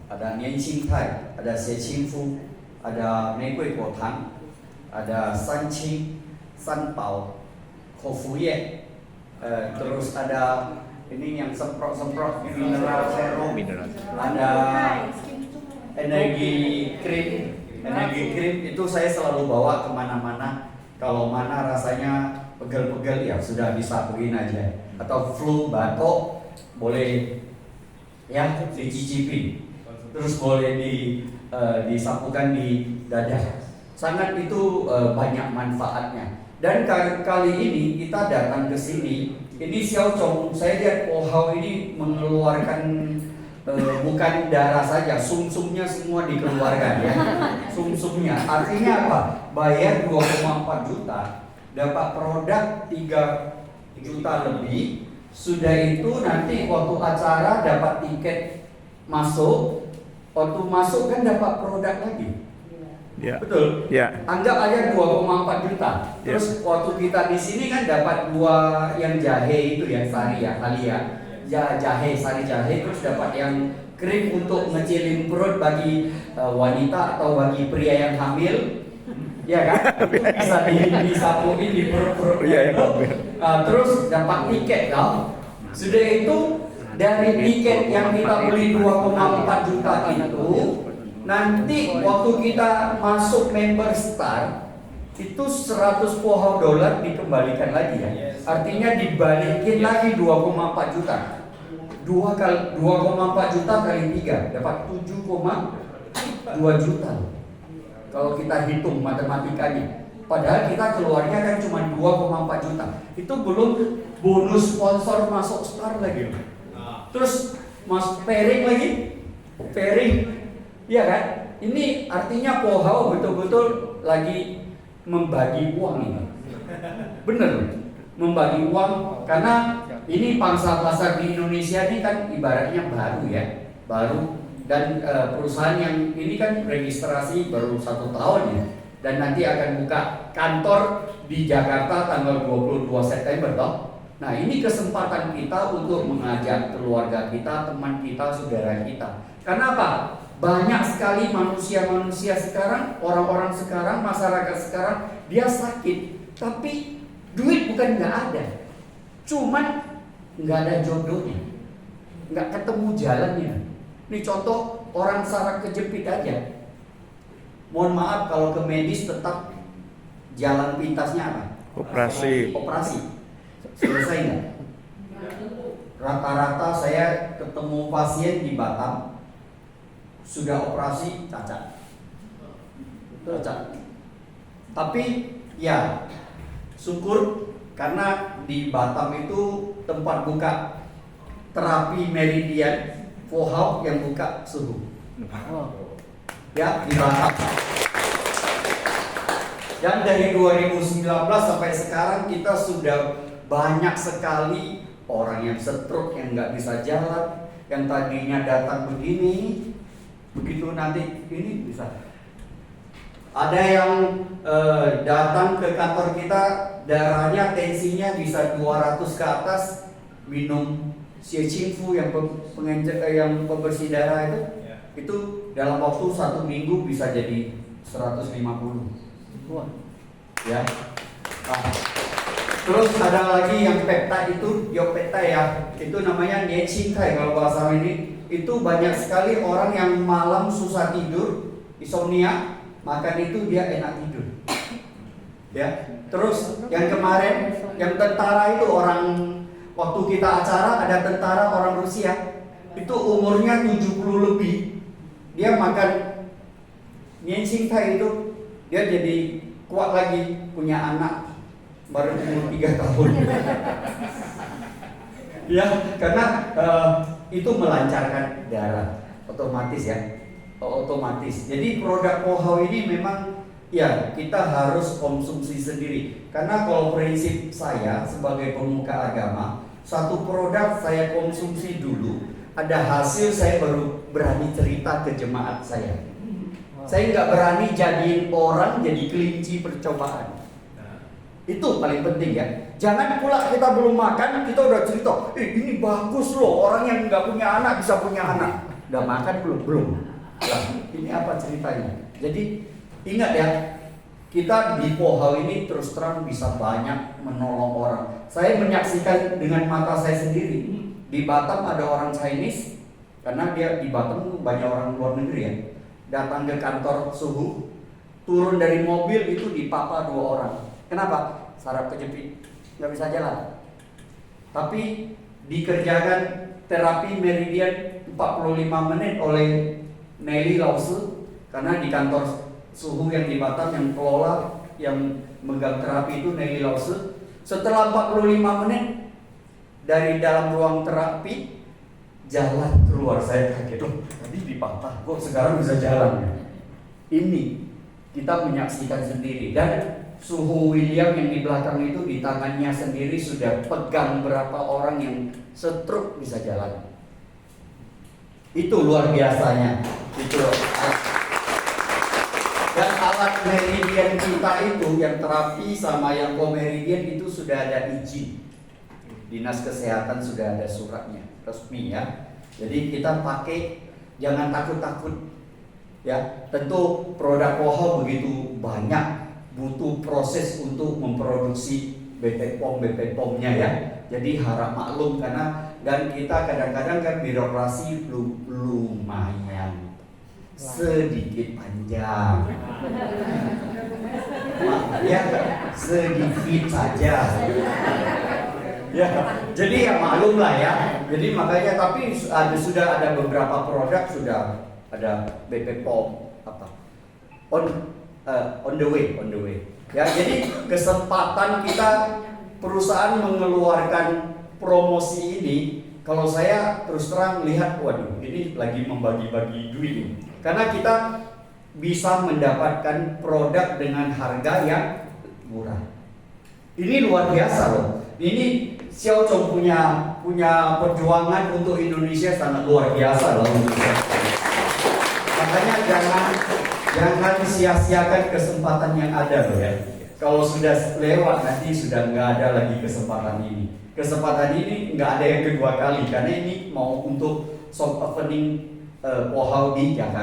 ada nian xing tai, ada xie qing fu, ada mei gui guo tang, ada san qing, san bao, kou fu ye, terus ada ini yang semprot-semprot mineral serum, ada energi krim itu saya selalu bawa kemana-mana. Kalau mana rasanya pegel-pegel ya sudah bisa begini aja, atau flu batuk boleh ya dicicipi, terus boleh disapukan di dada. Sangat itu banyak manfaatnya. Dan kali ini kita datang ke sini, ini Xiao Chong, saya lihat Pohau ini mengeluarkan bukan darah saja, sumsumnya semua dikeluarkan ya. Sumsumnya, artinya apa? Bayar 2,4 juta, dapat produk 3 juta lebih. Sudah itu nanti waktu acara dapat tiket masuk, waktu masuk kan dapat produk lagi. Ya. Betul. Ya. Anggap aja 2,4 juta. Terus waktu kita di sini kan dapat 2 yang jahe itu ya, sari ya, kali ya. Jahe, sari jahe, terus dapat yang krim untuk ngecilin perut bagi wanita atau bagi pria yang hamil. Ya kan? Itu bisa disapuin di perut-perut itu. Terus dapat tiket kan. Sudah itu dari tiket yang kita beli 2,4 juta itu, nanti waktu kita masuk member star itu 100 Pohau dolar dikembalikan lagi ya. Artinya dibalikin lagi 2,4 juta. 2,4 juta kali 3 dapat 7,2 juta. Kalau kita hitung matematikanya. Padahal kita keluarnya kan cuma 2,4 juta. Itu belum bonus sponsor masuk star lagi. Terus mas pairing lagi. Pairing. Iya kan? Ini artinya Pohau betul-betul lagi membagi uang ini. Bener, membagi uang, karena ini pangsa pasar di Indonesia ini kan ibaratnya baru ya, baru, dan perusahaan yang ini kan registrasi baru 1 tahun ya, dan nanti akan buka kantor di Jakarta tanggal 22 September toh. Nah ini kesempatan kita untuk mengajak keluarga kita, teman kita, saudara kita. Karena apa? Banyak sekali manusia-manusia sekarang, orang-orang sekarang, masyarakat sekarang, dia sakit, tapi duit bukan nggak ada, cuman nggak ada jodohnya, nggak ketemu jalannya. Ini contoh orang saraf kejepit aja. Mohon maaf kalau ke medis tetap jalan pintasnya apa? Operasi. Selesai nggak? Rata-rata saya ketemu pasien di Batam sudah operasi cacat. Tapi ya syukur karena di Batam itu tempat buka terapi meridian Pohau yang buka suhu. Ya di Batam. Dan dari 2019 sampai sekarang kita sudah banyak sekali orang yang stroke, yang nggak bisa jalan, yang tadinya datang begini, begitu nanti ini bisa. Ada yang datang ke kantor kita, darahnya tensinya bisa 200 ke atas, minum xie qing fu yang pembersih darah itu dalam waktu 1 minggu bisa jadi 150. Ya. Nah, terus ada lagi yang peptide itu, Yopeptide ya, itu namanya nian xing tai kalau bahasa ini. Itu banyak sekali orang yang malam susah tidur, insomnia, makan itu dia enak tidur. Ya. Terus yang kemarin, yang tentara itu orang, waktu kita acara ada tentara orang Rusia, itu umurnya 70 lebih, dia makan nian xing tai itu, dia jadi kuat lagi, punya anak baru umur 3 tahun. Ya, karena itu melancarkan darah otomatis ya, otomatis. Jadi produk Pohau ini memang ya kita harus konsumsi sendiri. Karena kalau prinsip saya sebagai pemuka agama, satu produk saya konsumsi dulu, ada hasil saya baru berani cerita ke jemaat saya. Saya nggak berani jadiin orang jadi kelinci percobaan. Itu paling penting ya. Jangan pula kita belum makan, kita udah cerita, ini bagus loh, orang yang nggak punya anak bisa punya anak. Udah makan belum? Belum. Lah, ini apa ceritanya? Jadi ingat ya, kita di Pohau ini terus terang bisa banyak menolong orang. Saya menyaksikan dengan mata saya sendiri. Di Batam ada orang Chinese, karena dia di Batam banyak orang luar negeri ya. Datang ke kantor suhu, turun dari mobil itu dipapa 2 orang. Kenapa? Saraf kejepit, nggak bisa jalan. Tapi dikerjakan terapi meridian 45 menit oleh Nelly Lause, karena di kantor suhu yang di Batam yang kelola, yang megang terapi itu Nelly Lause. Setelah 45 menit dari dalam ruang terapi jalan keluar, saya kaget, tadi dipatah kok sekarang bisa jalan. Ini kita menyaksikan sendiri, dan suhu William yang di belakang itu di tangannya sendiri sudah pegang berapa orang yang stroke bisa jalan. Itu luar biasanya. Itu. Dan alat meridian kita itu yang terapi sama yang komeridian itu sudah ada izin. Dinas Kesehatan sudah ada suratnya resmi ya. Jadi kita pakai, jangan takut-takut ya. Tentu produk Pohau begitu banyak, butuh proses untuk memproduksi BP POM-nya ya. Jadi harap maklum, karena dan kita kadang-kadang kan birokrasi lumayan sedikit panjang. Ya, sedikit saja. Ya, jadi ya maklum lah ya. Jadi makanya, tapi sudah ada beberapa produk, sudah ada BP POM apa on the way. Ya, jadi kesempatan kita perusahaan mengeluarkan promosi ini, kalau saya terus terang lihat, waduh, ini lagi membagi-bagi duit ini. Karena kita bisa mendapatkan produk dengan harga yang murah. Ini luar biasa loh. Ini Xiao Chong punya perjuangan untuk Indonesia sangat luar biasa loh. Makanya jangan sia-siakan kesempatan yang ada loh ya. Kalau sudah lewat nanti sudah nggak ada lagi kesempatan ini. Kesempatan ini nggak ada yang kedua kali, karena ini mau untuk soft opening Pohau di Jakarta.